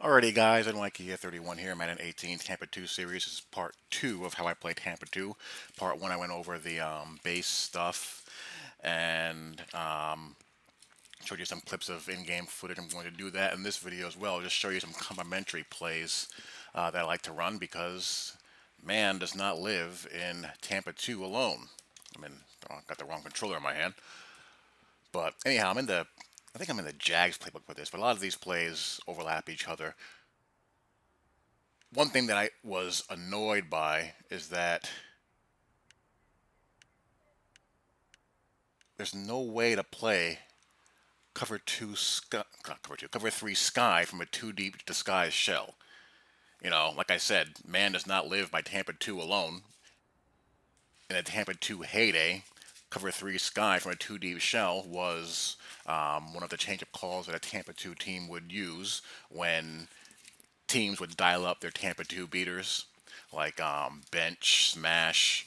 Alrighty guys, I'm Mikey 31 here, Madden 18 Tampa 2 series. This is part 2 of how I play Tampa 2. Part 1 I went over the base stuff and showed you some clips of in-game footage. I'm going to do that in this video as well, just show you some complementary plays that I like to run because man does not live in Tampa 2 alone. I got the wrong controller in my hand. But anyhow, I think I'm in the Jags playbook with this, but a lot of these plays overlap each other. One thing that I was annoyed by is that there's no way to play cover three sky from a two deep disguised shell. You know, like I said, man does not live by Tampa 2 alone. In a Tampa 2 heyday, cover three sky from a two deep shell was one of the change-up calls that a Tampa 2 team would use when teams would dial up their Tampa 2 beaters, like bench, smash,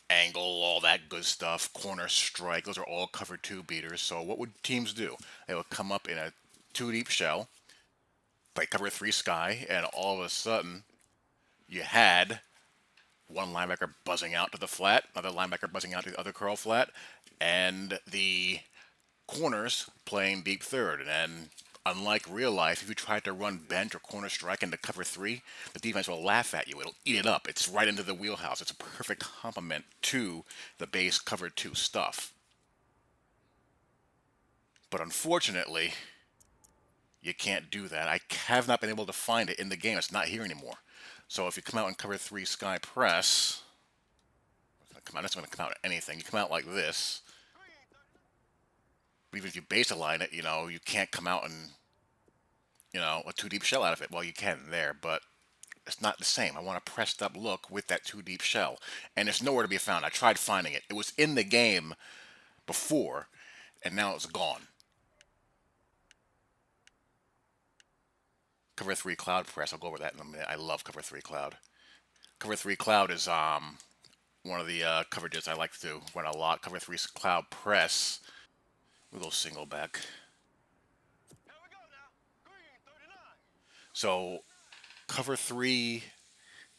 angle, all that good stuff, corner strike. Those are all cover 2 beaters. So what would teams do? They would come up in a 2 deep shell, play cover 3 sky, and all of a sudden you had one linebacker buzzing out to the flat, another linebacker buzzing out to the other curl flat, and the corners playing deep third. And unlike real life, if you try to run bench or corner strike into cover three, the defense will laugh at you. It'll eat it up. It's right into the wheelhouse. It's a perfect complement to the base cover two stuff. But unfortunately, you can't do that. I have not been able to find it in the game. It's not here anymore. So if you come out and cover three sky press, it's going to come out anything. You come out like this. Even if you base align it, you can't come out and a two deep shell out of it. Well, you can there, but it's not the same. I want a pressed up look with that two deep shell, and it's nowhere to be found. I tried finding it. It was in the game before, and now it's gone. Cover three cloud press. I'll go over that in a minute. I love cover three cloud. Cover three cloud is one of the coverages I like to run a lot. Cover three cloud press. We go single back. So cover three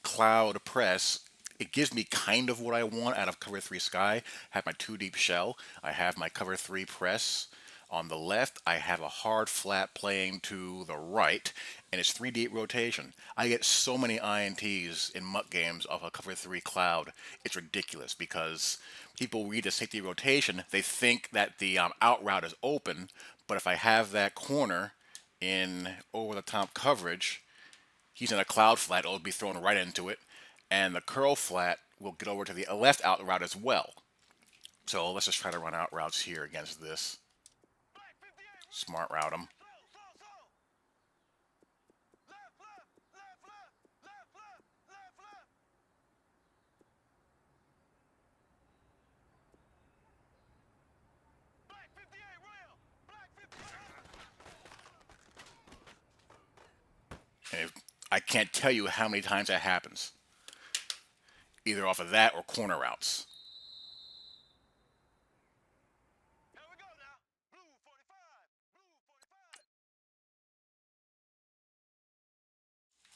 cloud press, it gives me kind of what I want out of cover three sky. I have my two deep shell. I have my cover three press. On the left, I have a hard flat playing to the right, and it's three deep rotation. I get so many INTs in muck games off a cover three cloud. It's ridiculous because people read the safety rotation, they think that the out route is open, but if I have that corner in over the top coverage, he's in a cloud flat, it'll be thrown right into it, and the curl flat will get over to the left out route as well. So let's just try to run out routes here against this. Smart route him. And I can't tell you how many times that happens. Either off of that or corner routes.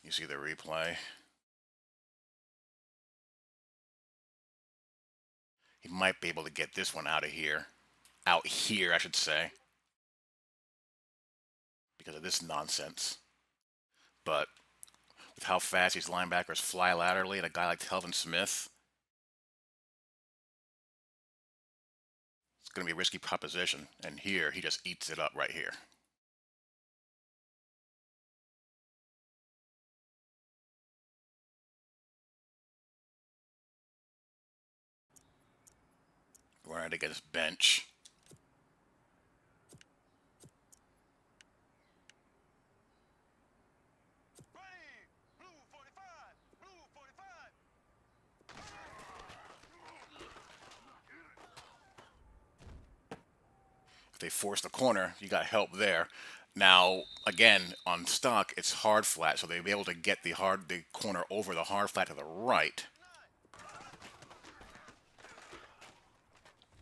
You see the replay. He might be able to get this one out of here. Out here, I should say. Because of this nonsense. But with how fast these linebackers fly laterally and a guy like Telvin Smith, it's going to be a risky proposition. And here, he just eats it up right here. Running to get his bench. If they force the corner, you got help there. Now, again, on stock, it's hard flat, so they'll be able to get the corner over the hard flat to the right.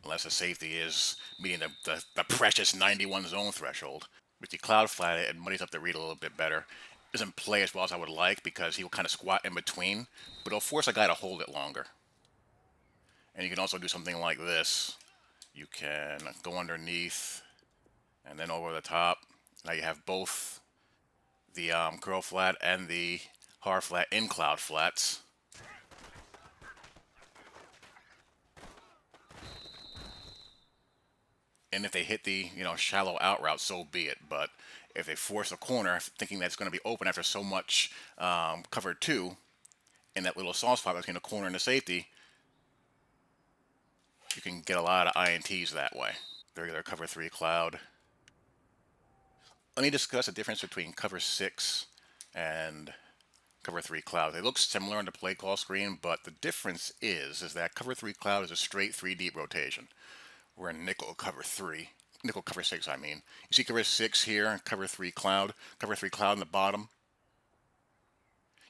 Unless the safety is meeting the precious 91 zone threshold. With the cloud flat, it muddies up the read a little bit better. doesn't play as well as I would like because he will kind of squat in between, but it'll force a guy to hold it longer. And you can also do something like this. You can go underneath and then over the top. Now you have both the curl flat and the hard flat in cloud flats. And if they hit the shallow out route, so be it. But if they force a corner, thinking that it's going to be open after so much cover two, in that little soft spot between the corner and the safety, you can get a lot of INTs that way. Regular cover three cloud. Let me discuss the difference between cover six and cover three cloud. They look similar on the play call screen, but the difference is that cover three cloud is a straight three deep rotation. We're in nickel cover six, I mean. You see cover six here and cover three cloud in the bottom.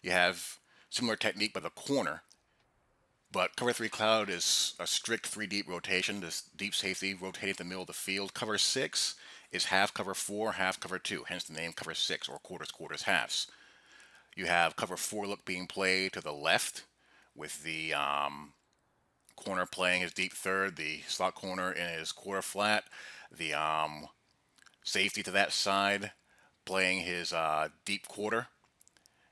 You have similar technique by the corner, but cover three cloud is a strict three deep rotation, this deep safety rotating the middle of the field. Cover six is half cover four, half cover two, hence the name cover six, or quarters, halves. You have cover four look being played to the left with the corner playing his deep third, the slot corner in his quarter flat, the safety to that side playing his deep quarter,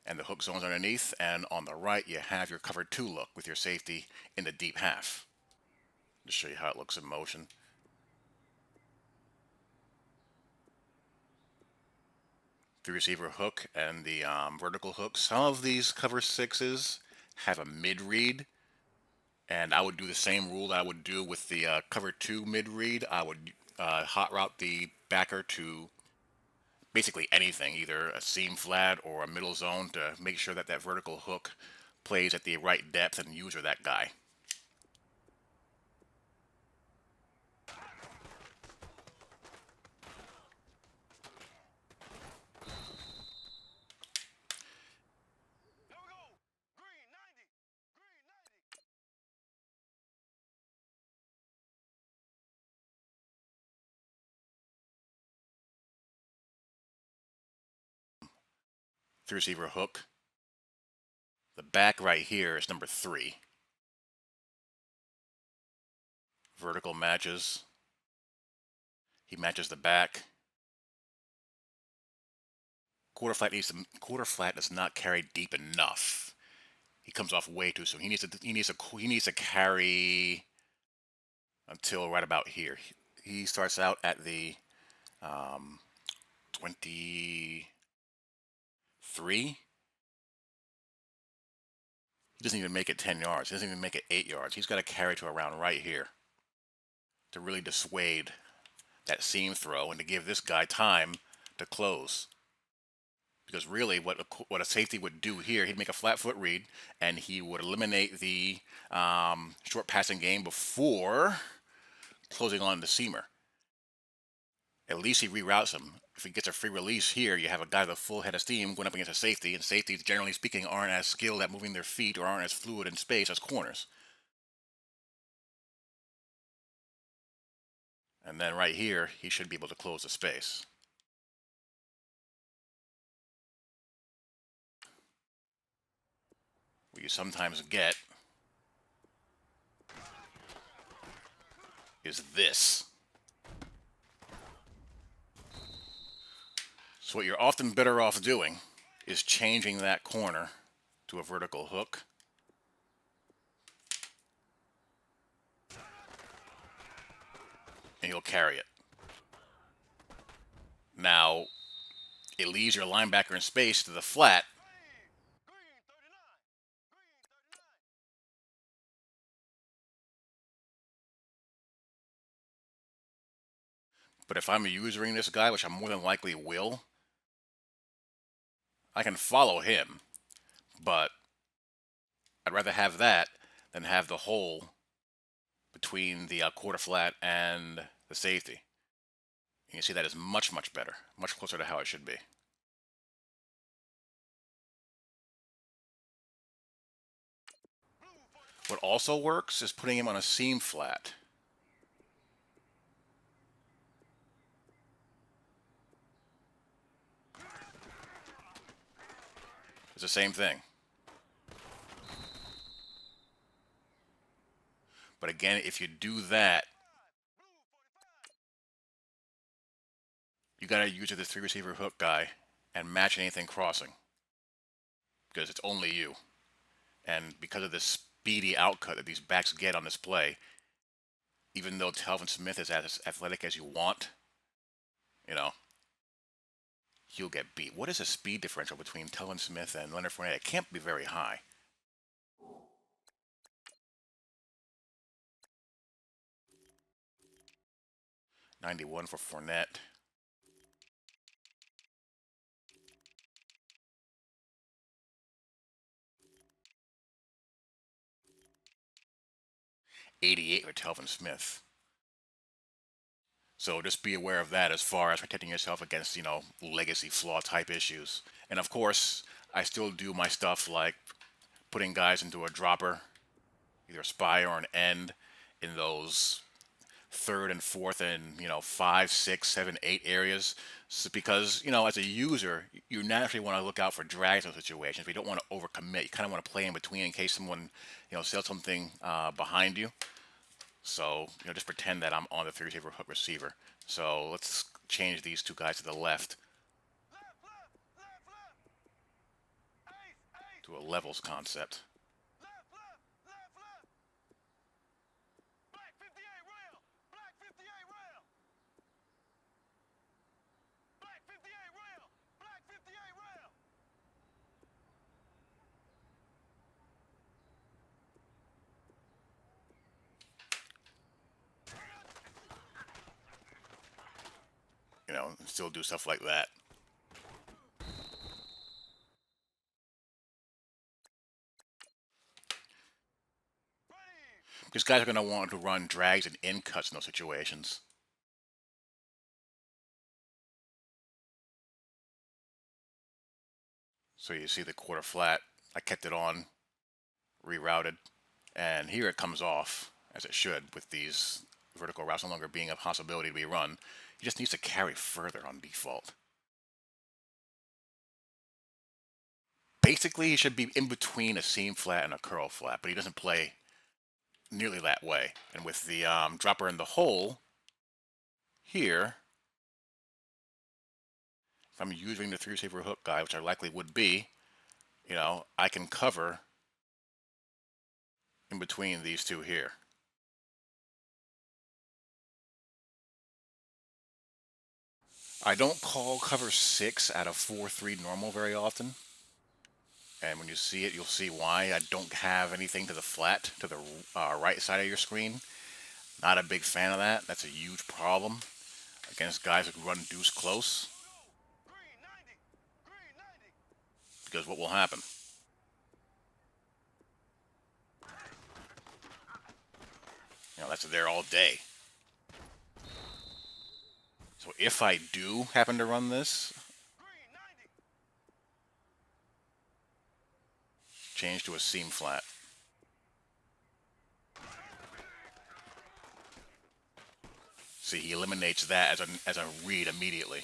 and the hook zones underneath. And on the right, you have your cover two look with your safety in the deep half. To show you how it looks in motion. The receiver hook and the vertical hook. Some of these cover sixes have a mid read, and I would do the same rule that I would do with the cover two mid read. I would hot route the backer to basically anything, either a seam flat or a middle zone, to make sure that that vertical hook plays at the right depth and user that guy. The receiver hook. The back right here is number 3. Vertical matches. He matches the back. Quarter flat does not carry deep enough. He comes off way too soon. He needs to carry until right about here. He starts out at the 23. He doesn't even make it 10 yards. He doesn't even make it 8 yards. He's got to carry to around right here to really dissuade that seam throw and to give this guy time to close. Because really, what a safety would do here, he'd make a flat foot read, and he would eliminate the short passing game before closing on the seamer. At least he reroutes him. If he gets a free release here, you have a guy with a full head of steam going up against a safety, and safeties, generally speaking, aren't as skilled at moving their feet or aren't as fluid in space as corners. And then right here, he should be able to close the space. What you sometimes get is this. So what you're often better off doing is changing that corner to a vertical hook. And you'll carry it. Now, it leaves your linebacker in space to the flat. But if I'm using this guy, which I more than likely will, I can follow him. But I'd rather have that than have the hole between the quarter flat and the safety. And you see that is much, much better. Much closer to how it should be. What also works is putting him on a seam flat. It's the same thing. But again, if you do that, you got to use the three receiver hook guy and match anything crossing because it's only you. And because of this speedy outcut that these backs get on this play, even though Telvin Smith is as athletic as you want, you know, he'll get beat. What is the speed differential between Telvin Smith and Leonard Fournette? It can't be very high. 91 for Fournette. 88 for Telvin Smith. So just be aware of that as far as protecting yourself against, legacy flaw type issues. And of course, I still do my stuff like putting guys into a dropper, either a spy or an end, in those third and fourth and five, six, seven, eight areas. So because as a user, you naturally want to look out for drags in those situations. But you don't want to overcommit. You kind of want to play in between in case someone sells something behind you. So just pretend that I'm on the three receiver hook receiver. So let's change these two guys to the left to a levels concept. And still do stuff like that. Because guys are going to want to run drags and in cuts in those situations. So you see the quarter flat. I kept it on, rerouted, and here it comes off, as it should, with these vertical routes no longer being a possibility to be run. He just needs to carry further on default. Basically, he should be in between a seam flat and a curl flat, but he doesn't play nearly that way. And with the dropper in the hole here, if I'm using the three receiver hook guy, which I likely would be, I can cover in between these two here. I don't call cover 6 out of 4-3 normal very often. And when you see it, you'll see why. I don't have anything to the flat, to the right side of your screen. Not a big fan of that. That's a huge problem against guys who run deuce close. Because what will happen? That's there all day. So if I do happen to run this, change to a seam flat. See, he eliminates that as a read immediately.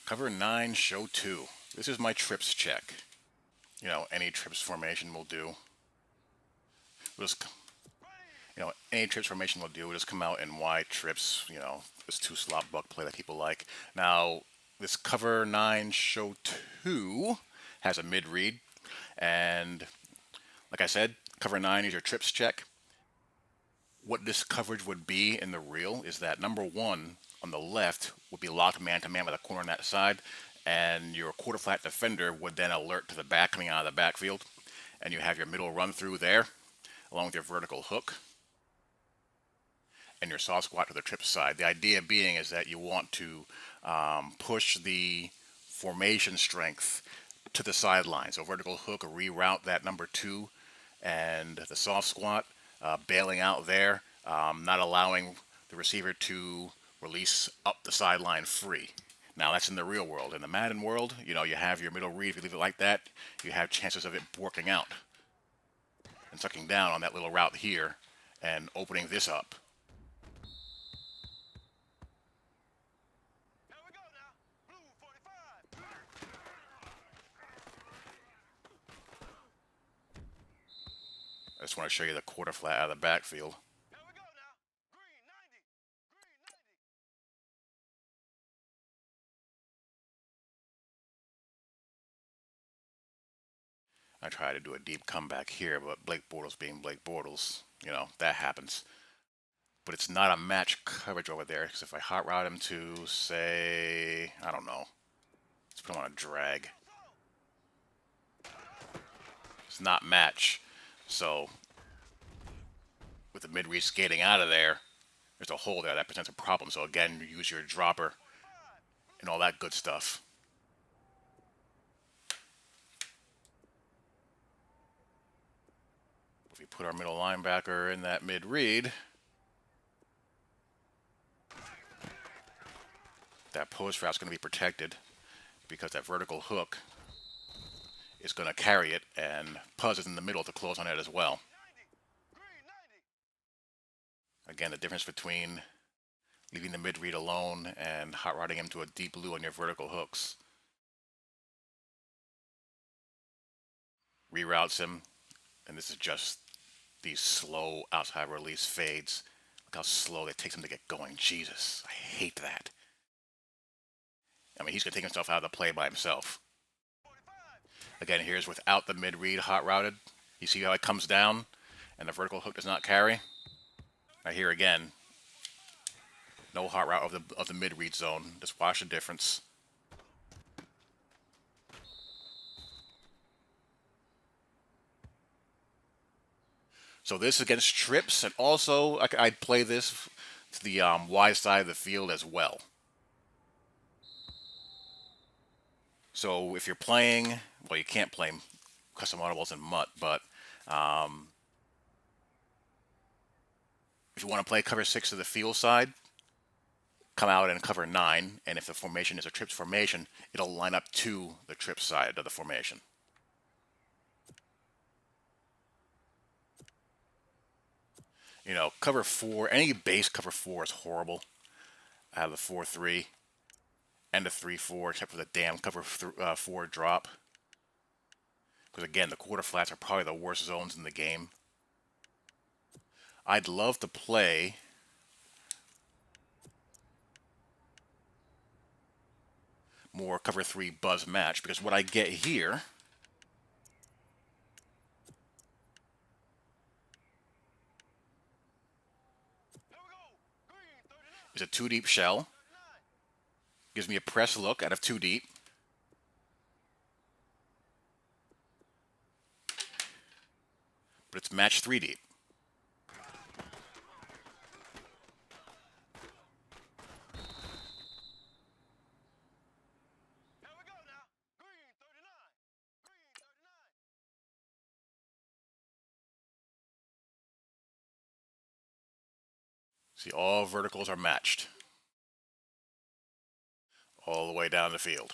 Cover 9, show 2. This is my trips check. Any trips formation will do. We'll just, any trips formation will do. We'll just come out in Y trips, this 2-slot buck play that people like. Now, this cover 9, show 2 has a mid read. And like I said, cover 9 is your trips check. What this coverage would be in the real is that number 1 on the left would be locked man-to-man with a corner on that side, and your quarter flat defender would then alert to the back coming out of the backfield, and you have your middle run through there, along with your vertical hook, and your soft squat to the trip side. The idea being is that you want to push the formation strength to the sideline. So vertical hook, reroute that number 2, and the soft squat, bailing out there, not allowing the receiver to release up the sideline free. Now that's in the real world. In the Madden world, you know, you have your middle read. If you leave it like that, you have chances of it working out and sucking down on that little route here and opening this up. I just want to show you the quarter flat out of the backfield. I try to do a deep comeback here, but Blake Bortles being Blake Bortles, you know, that happens. But it's not a match coverage over there, because if I hot route him to, say, I don't know, let's put him on a drag. It's not match. So, with the mid-read skating out of there, there's a hole there that presents a problem. So again, you use your dropper and all that good stuff. If we put our middle linebacker in that mid-read, that post route's going to be protected because that vertical hook is going to carry it, and Puzz is in the middle to close on it as well. Again, the difference between leaving the mid-read alone and hot routing him to a deep blue on your vertical hooks. Reroutes him, and this is just these slow outside release fades. Look how slow it takes him to get going. Jesus, I hate that. I mean, he's going to take himself out of the play by himself. Again, here's without the mid-read hot routed. You see how it comes down and the vertical hook does not carry? Now here again, no hot route of the mid-read zone. Just watch the difference. So this is against trips, and also I'd play this to the wide side of the field as well. So if you're playing, well, you can't play custom audibles in MUT, but if you want to play cover 6 to the field side, come out and cover 9, and if the formation is a trips formation, it'll line up to the trip side of the formation. You know, cover 4, any base cover 4 is horrible. I have the 4-3 and the 3-4, except for the damn cover 4 drop. Because again, the quarter flats are probably the worst zones in the game. I'd love to play more cover 3 buzz match, because what I get here is a 2 deep shell. Gives me a press look out of 2 deep. But it's match 3 deep. See, all verticals are matched. All the way down the field.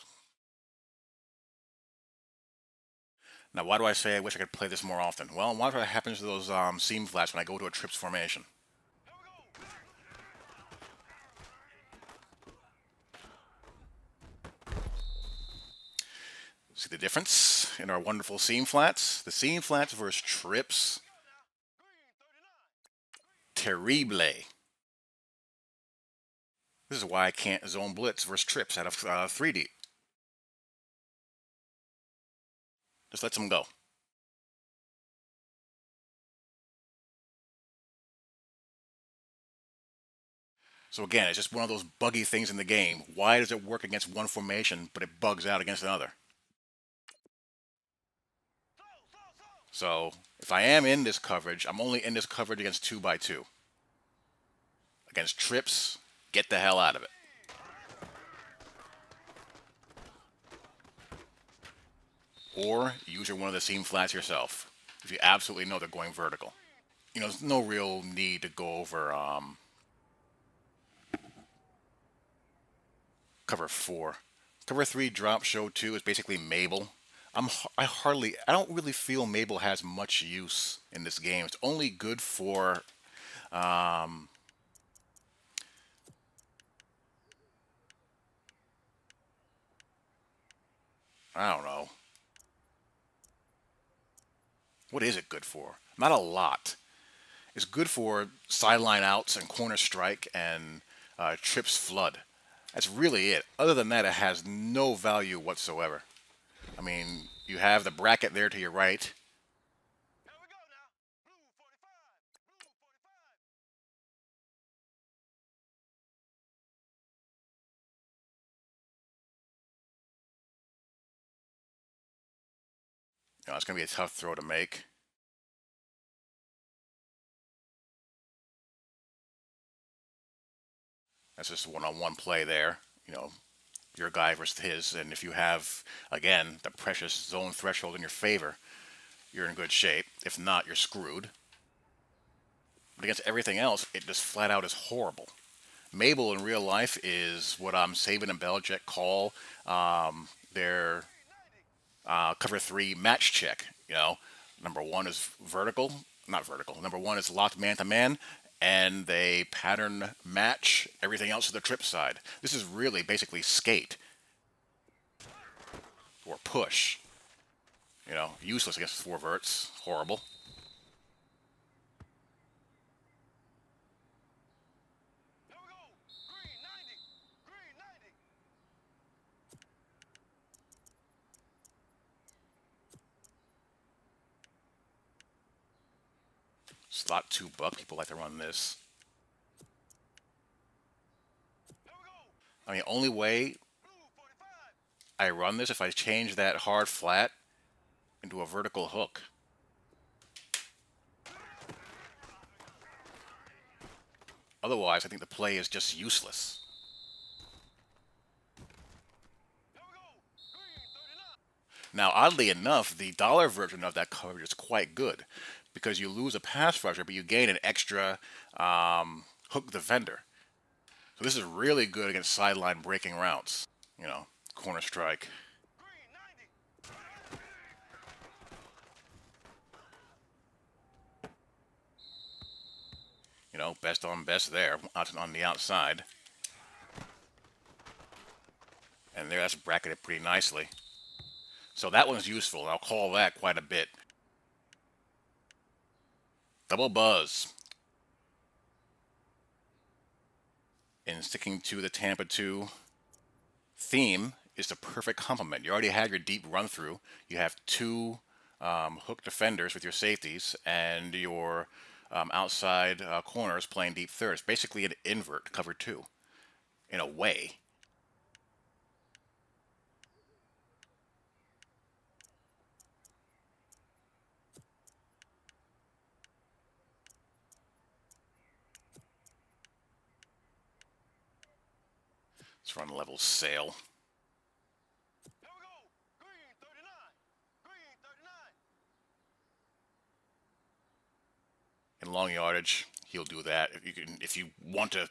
Now, why do I say I wish I could play this more often? Well, what happens to those seam flats when I go to a trips formation? See the difference in our wonderful seam flats? The seam flats versus trips. Terrible. This is why I can't zone blitz versus trips out of 3 deep. Just lets them go. So again, it's just one of those buggy things in the game. Why does it work against one formation, but it bugs out against another? So if I am in this coverage, I'm only in this coverage against 2x2. Against trips, get the hell out of it. Or use one of the seam flats yourself, if you absolutely know they're going vertical. You know, there's no real need to go over Cover 4. Cover 3 drop show 2 is basically Mabel. I don't really feel Mabel has much use in this game. It's only good for, um, I don't know. What is it good for? Not a lot. It's good for sideline outs and corner strike and trips flood. That's really it. Other than that, it has no value whatsoever. I mean, you have the bracket there to your right. You know, it's going to be a tough throw to make. That's just a one-on-one play there. You know, your guy versus his, and if you have again the precious zone threshold in your favor, you're in good shape. If not, you're screwed. But against everything else, it just flat out is horrible. Mabel in real life is what Saban and Belichick call their cover 3 match check. You know, number one is vertical, not vertical. Number one is locked man to man, and they pattern match everything else to the trip side. This is really basically skate or push. You know, useless against 4 verts. Horrible. Slot 2 buck. People like to run this. I mean, only way I run this if I change that hard flat into a vertical hook. Otherwise, I think the play is just useless. Now, oddly enough, the dollar version of that coverage is quite good because you lose a pass rusher, but you gain an extra hook defender. So this is really good against sideline breaking routes. You know, corner strike. You know, best on best there on the outside. And there, that's bracketed pretty nicely. So that one's useful, and I'll call that quite a bit. Double buzz. In sticking to the Tampa 2 theme is the perfect complement. You already have your deep run through. You have two hook defenders with your safeties and your outside corners playing deep thirds. Basically, an invert cover 2 in a way. Let's run level sail. In long yardage, he'll do that. If you want to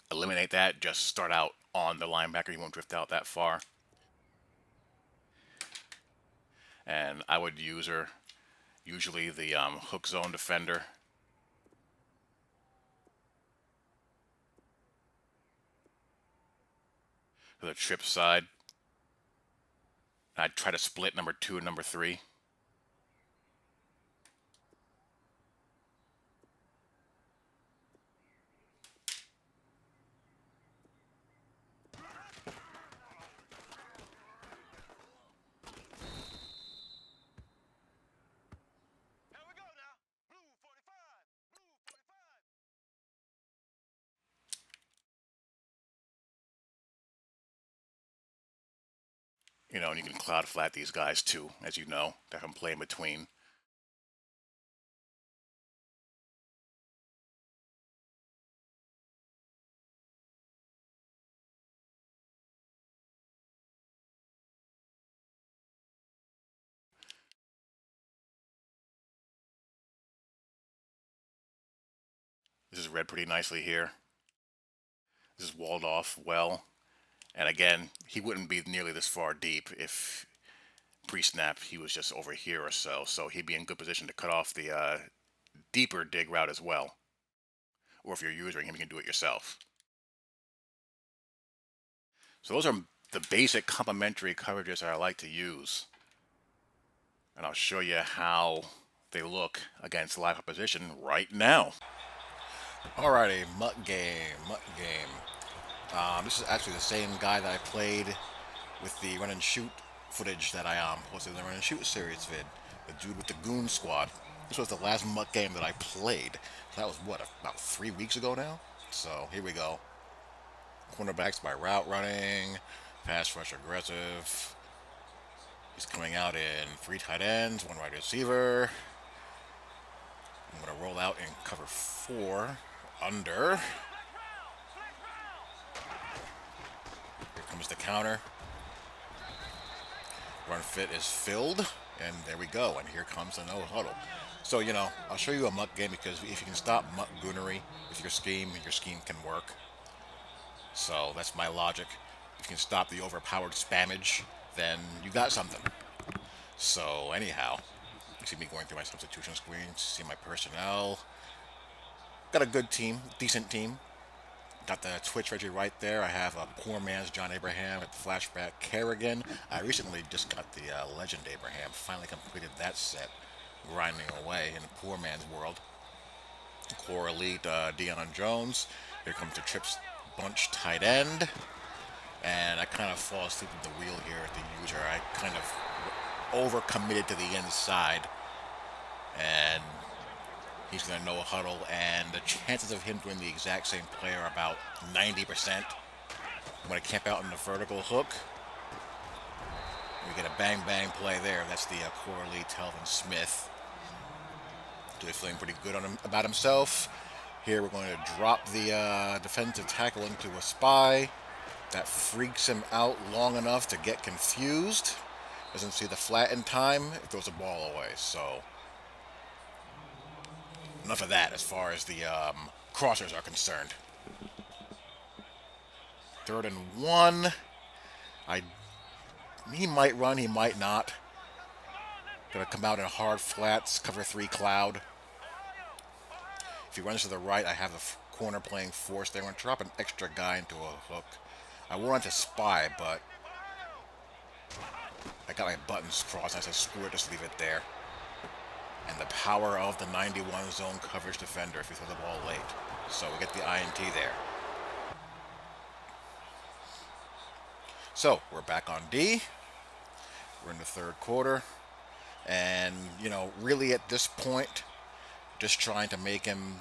eliminate that, just start out on the linebacker. He won't drift out that far. And I would use her usually the hook zone defender. For the trip side, I'd try to split number 2 and number 3. You know, and you can cloud flat these guys too, as you know, that can play in between. This is read pretty nicely here. This is walled off well, And again, he wouldn't be nearly this far deep if pre-snap he was just over here or so. So he'd be in good position to cut off the deeper dig route as well. Or if you're using him, you can do it yourself. So those are the basic complementary coverages that I like to use. And I'll show you how they look against live opposition right now. Alrighty, Mutt game, Mutt game. This is actually the same guy that I played with the run and shoot footage that I posted in the run and shoot series vid. The dude with the goon squad. This was the last Mutt game that I played. So that was what, about 3 weeks ago now? So here we go. Cornerbacks by route running, pass rush aggressive. He's coming out in 3 tight ends, 1 wide receiver. I'm going to roll out in cover 4, under. Here comes the counter. Run fit is filled, and there we go. And here comes the no huddle. So, I'll show you a Mutt game because if you can stop Mutt goonery with your scheme can work. So that's my logic. If you can stop the overpowered spammage, then you got something. So anyhow, you see me going through my substitution screen, see my personnel. Got a good team, decent team. Got the Twitch Reggie right there. I have a poor man's John Abraham at the flashback Kerrigan. I recently just got the Legend Abraham. Finally completed that set, grinding away in the poor man's world. Core Elite Deion Jones. Here comes the Trips Bunch tight end. And I kind of fall asleep at the wheel here at the user. I kind of over-committed to the inside. And he's going to no huddle, and the chances of him doing the exact same play are about 90%. I'm going to camp out in the vertical hook. We get a bang-bang play there. That's the Coralie Telvin Smith. He's feeling pretty good about himself. Here we're going to drop the defensive tackle into a spy. That freaks him out long enough to get confused. Doesn't see the flat in time. It throws the ball away, so enough of that as far as the crossers are concerned. 3rd and 1. He might run, he might not. Gonna come out in hard flats, cover 3 cloud. If he runs to the right, I have the corner playing force there. I'm gonna drop an extra guy into a hook. I wanted to spy, but I got my buttons crossed. I said, screw it, just leave it there. And the power of the 91 zone coverage defender if you throw the ball late. So we get the INT there. So we're back on D. We're in the 3rd quarter. And, really at this point, just trying to make him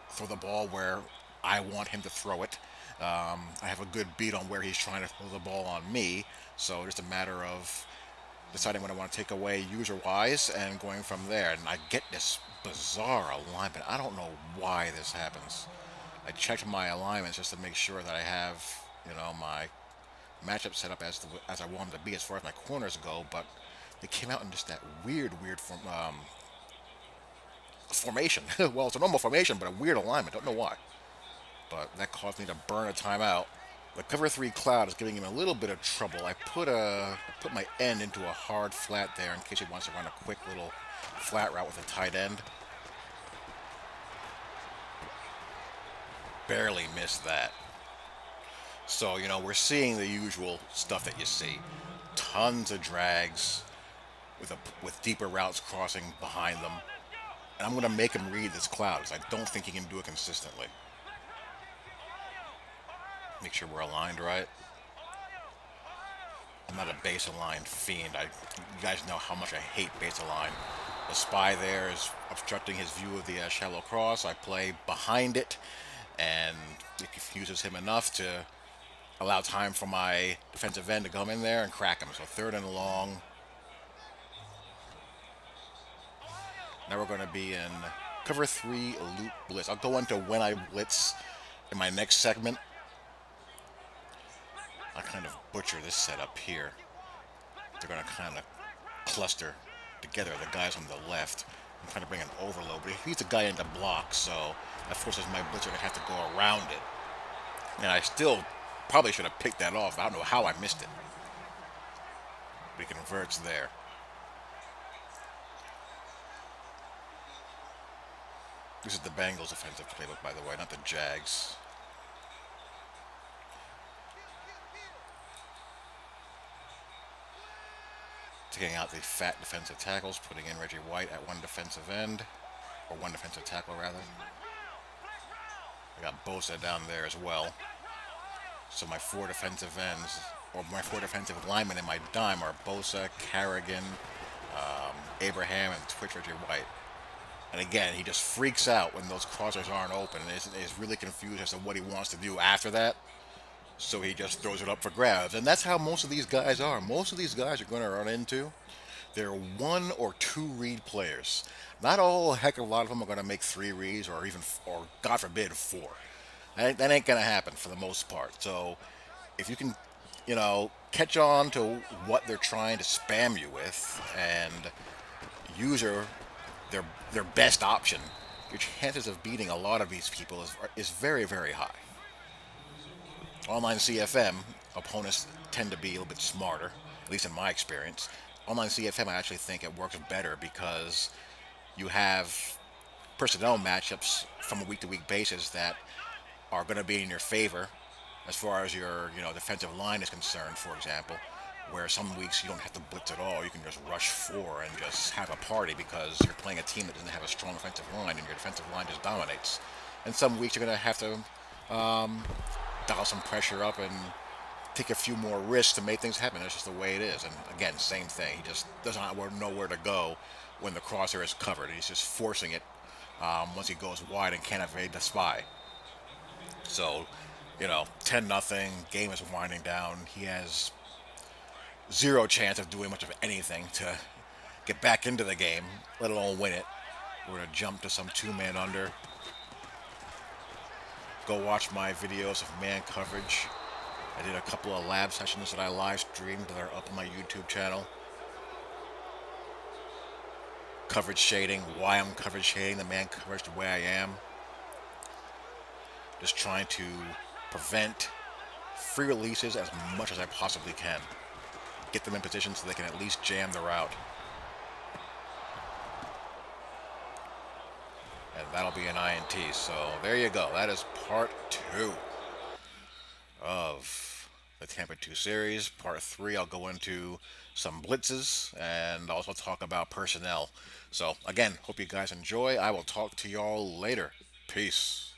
throw the ball where I want him to throw it. I have a good beat on where he's trying to throw the ball on me. So it's a matter of deciding what I want to take away user-wise and going from there. And I get this bizarre alignment. I don't know why this happens. I checked my alignments just to make sure that I have, my matchup set up as I want them to be as far as my corners go, but they came out in just that weird formation. Well, it's a normal formation, but a weird alignment. Don't know why. But that caused me to burn a timeout. The cover 3 cloud is giving him a little bit of trouble. I put my end into a hard flat there in case he wants to run a quick little flat route with a tight end. Barely missed that. So, we're seeing the usual stuff that you see. Tons of drags with deeper routes crossing behind them. And I'm going to make him read this cloud because I don't think he can do it consistently. Make sure we're aligned right. I'm not a base aligned fiend. You guys know how much I hate base align. The spy there is obstructing his view of the shallow cross. I play behind it, and it confuses him enough to allow time for my defensive end to come in there and crack him. So 3rd and long. Now we're going to be in cover 3 loop blitz. I'll go into when I blitz in my next segment. I kind of butcher this setup here. They're going to kind of cluster together, the guys on the left. I'm trying to bring an overload, but he needs a guy into block, so that forces my blitzer to have to go around it. And I still Probably should have picked that off. I don't know how I missed it. But he converts there. This is the Bengals' offensive playbook, by the way, not the Jags. Taking out the fat defensive tackles, putting in Reggie White at one defensive end, or one defensive tackle rather. I got Bosa down there as well. So my four defensive ends, or my four defensive linemen in my dime are Bosa, Carrigan, Abraham, and Twitch Reggie White. And again, he just freaks out when those crossers aren't open and is really confused as to what he wants to do after that. So he just throws it up for grabs. And that's how most of these guys are. Most of these guys are going to run into. They're one or two read players. Not a whole heck of a lot of them are going to make three reads or even, or God forbid, four. That ain't going to happen for the most part. So if you can, catch on to what they're trying to spam you with and use their best option, your chances of beating a lot of these people is very, very high. Online CFM opponents tend to be a little bit smarter, at least in my experience. Online CFM, I actually think it works better because you have personnel matchups from a week-to-week basis that are going to be in your favor as far as your defensive line is concerned, for example, where some weeks you don't have to blitz at all. You can just rush four and just have a party because you're playing a team that doesn't have a strong offensive line and your defensive line just dominates. And some weeks you're going to have to dial some pressure up and take a few more risks to make things happen. That's just the way it is. And again, same thing. He just doesn't know where to go when the crosshair is covered. He's just forcing it once he goes wide and can't evade the spy. So, 10 nothing. Game is winding down. He has zero chance of doing much of anything to get back into the game, let alone win it. We're going to jump to some two-man under. Go watch my videos of man coverage. I did a couple of lab sessions that I live streamed that are up on my YouTube channel. Coverage shading, why I'm coverage shading the man coverage the way I am. Just trying to prevent free releases as much as I possibly can. Get them in position so they can at least jam the route. And that'll be an INT. So there you go. That is part 2 of the Tampa 2 series. Part 3, I'll go into some blitzes and also talk about personnel. So again, hope you guys enjoy. I will talk to y'all later. Peace.